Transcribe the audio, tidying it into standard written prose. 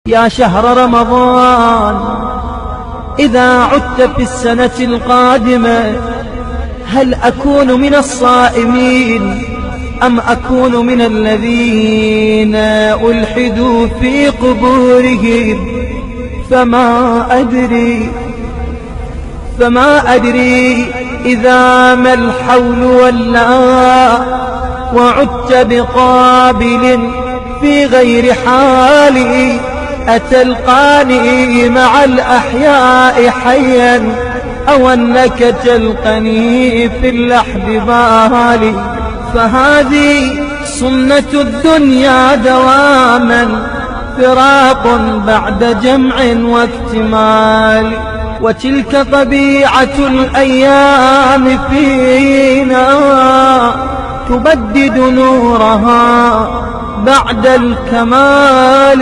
يا شهر رمضان، إذا عدت في السنة القادمة هل أكون من الصائمين أم أكون من الذين ألحدوا في قبورهم؟ فما أدري إذا ما الحول ولا وعدت بقابل في غير حالي، أتلقاني مع الأحياء حيا أو أنك تلقني في اللحد بالي؟ فهذه سنة الدنيا دواما، فراق بعد جمع واكتمال، وتلك طبيعة الأيام فينا تبدد نورها بعد الكمال.